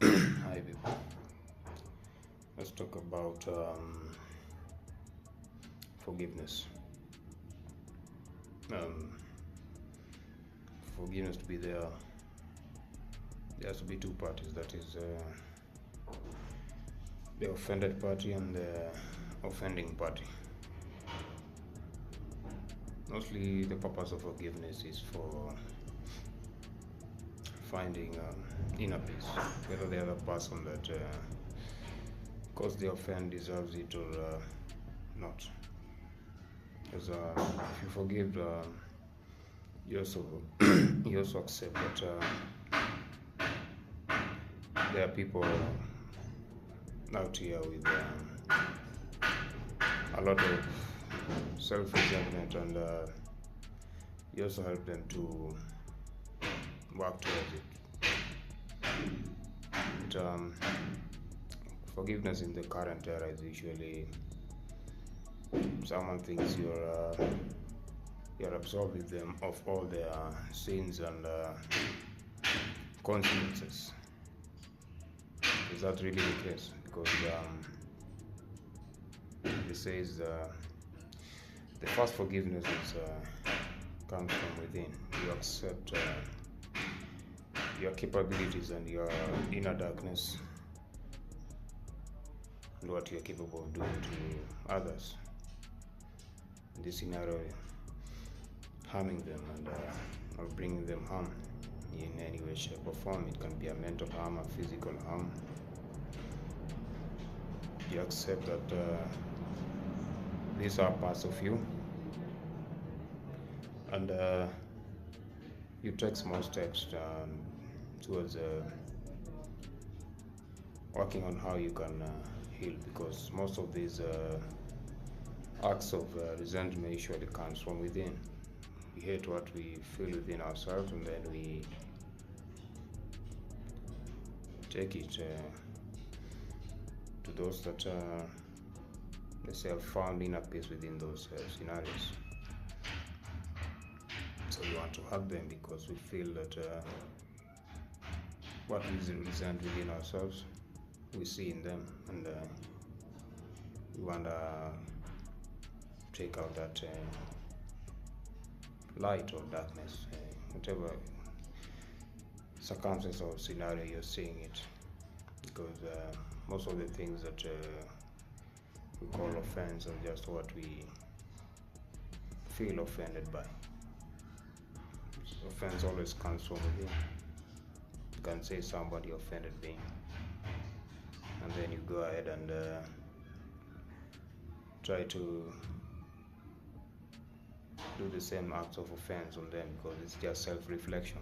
Hi people. Let's talk about forgiveness. Um, Forgiveness to be there has to be two parties. That is the offended party and the offending party. Mostly, the purpose of forgiveness is for finding inner peace, whether the other person that caused the offense deserves it or not. Because if you forgive, you also you also accept that there are people out here with a lot of self-resentment, and you also help them to work towards it. But, forgiveness in the current era is usually someone thinks you're absolving them of all their sins and consequences. Is that really the case? Because it says the first forgiveness is, comes from within. You accept your capabilities and your inner darkness and what you're capable of doing to others. In this scenario, harming them and or bringing them harm in any way, shape, or form. It can be a mental harm, a physical harm. You accept that these are parts of you, and you take small steps towards working on how you can heal, because most of these acts of resentment usually comes from within. We hate what we feel within ourselves, and then we take it to those that they say have found inner peace within those scenarios. So we want to hug them because we feel that what we resent within ourselves, we see in them, and we want to take out that light or darkness, whatever circumstance or scenario you're seeing it, because most of the things that we call offense are just what we feel offended by. Offense always comes from within. You can say somebody offended me, and then you go ahead and try to do the same acts of offense on them, because it's just self-reflection.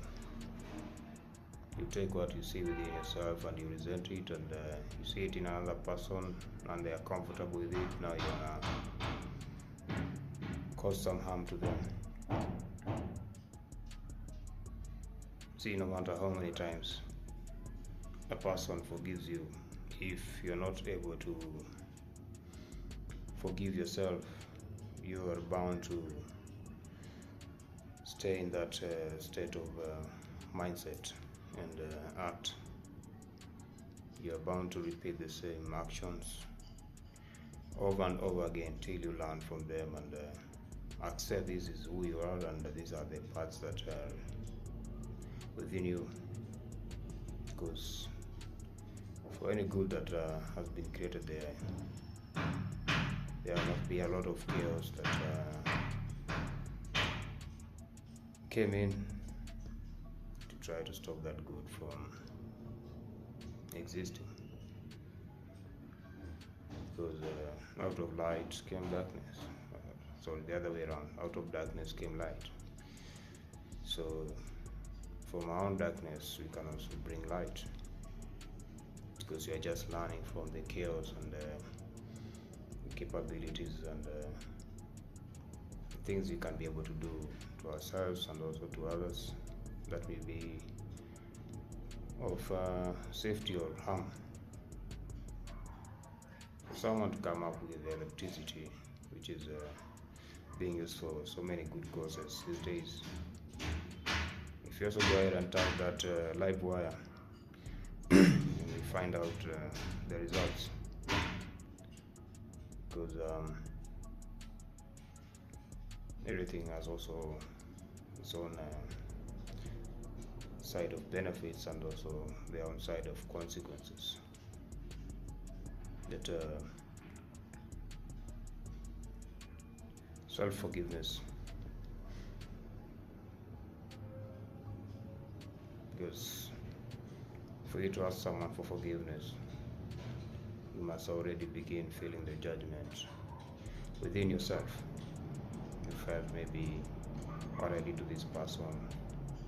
You take what you see within yourself and you resent it, and you see it in another person and they are comfortable with it. Now you're gonna cause some harm to them. See, no matter how many times a person forgives you, if you're not able to forgive yourself, you are bound to stay in that state of mindset and act. You're bound to repeat the same actions over and over again till you learn from them and accept this is who you are, and these are the parts that are within you. Because for any good that has been created there must be a lot of chaos that came in to try to stop that good from existing. Because out of light came darkness. Sorry, the other way around. Out of darkness came light. So from our own darkness, we can also bring light, because we are just learning from the chaos and the capabilities and things we can be able to do to ourselves and also to others that may be of safety or harm. For someone to come up with electricity, which is being used for so many good causes these days, if you also go ahead and tap that live wire in find out the results, because everything has also its own side of benefits and also their own side of consequences. That self-forgiveness, because for you to ask someone for forgiveness, you must already begin feeling the judgment within yourself. You felt maybe what I did to this person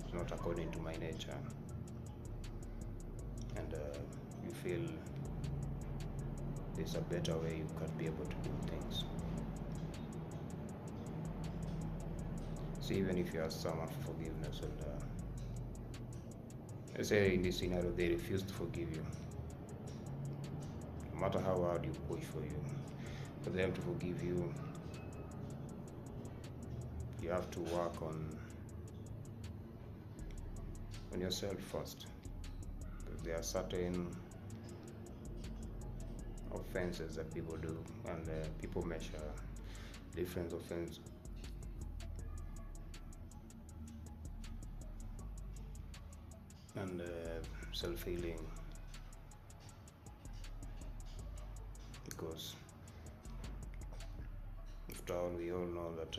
is not according to my nature, and you feel there's a better way you could be able to do things. So even if you ask someone for forgiveness and let's say in this scenario they refuse to forgive you, no matter how hard you push for them to forgive you, you have to work on yourself first, because there are certain offenses that people do, and people measure different offenses and self-healing, because after all we all know that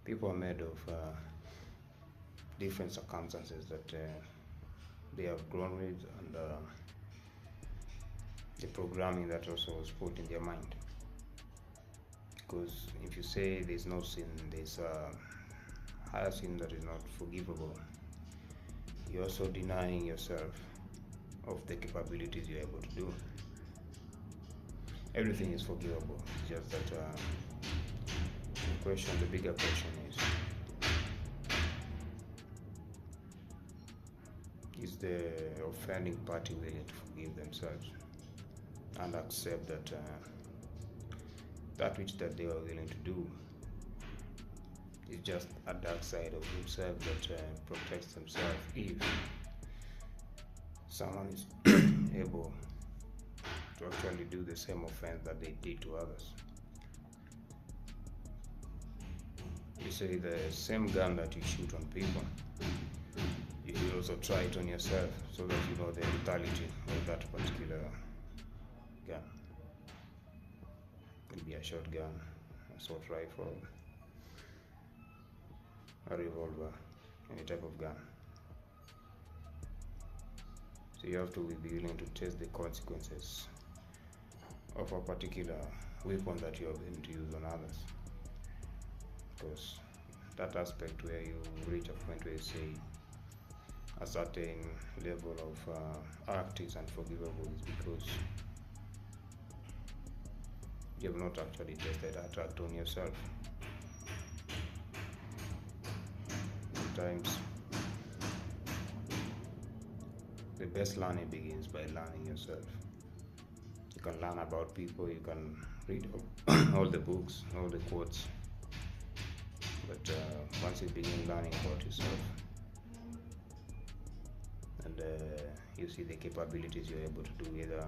people are made of different circumstances that they have grown with, and the programming that also was put in their mind. Because if you say there's no sin, there's a higher sin that is not forgivable, you're also denying yourself of the capabilities you're able to do. Everything is forgivable, it's just that the bigger question is the offending party willing to forgive themselves and accept that that which that they are willing to do is just a dark side of himself that protects himself if someone is able to actually do the same offense that they did to others. You say the same gun that you shoot on people, you should also try it on yourself so that you know the lethality of that particular gun. It could be a shotgun, assault rifle, a revolver, any type of gun. So you have to be willing to test the consequences of a particular weapon that you are going to use on others. Because that aspect where you reach a point where you say a certain level of act is unforgivable is because you have not actually tested that act on yourself. Sometimes the best learning begins by learning yourself. You can learn about people, you can read all the books, all the quotes, but once you begin learning about yourself and you see the capabilities you're able to do either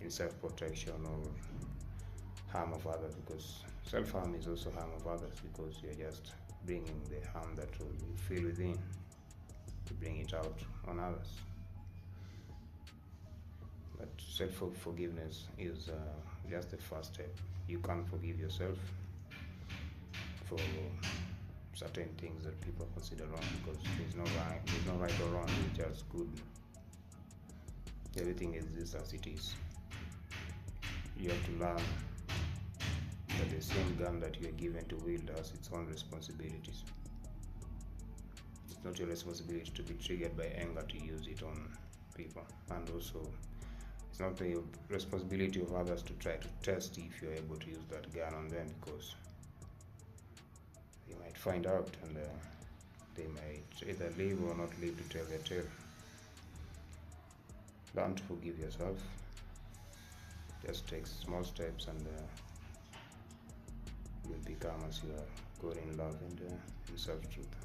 in self-protection or harm of others, because self-harm is also harm of others, because you're just bringing the harm that you feel within, to bring it out on others. But self-forgiveness is just the first step. You can't forgive yourself for certain things that people consider wrong, because there's no right or wrong, it's just good. Everything exists as it is. You have to learn that the same gun that you are given to wield has its own responsibilities. It's not your responsibility to be triggered by anger to use it on people, and also it's not the responsibility of others to try to test if you're able to use that gun on them, because they might find out and they might either live or not live to tell their tale. Learn to forgive yourself. Just take small steps and you'll become as you are, going in love and in self-truth.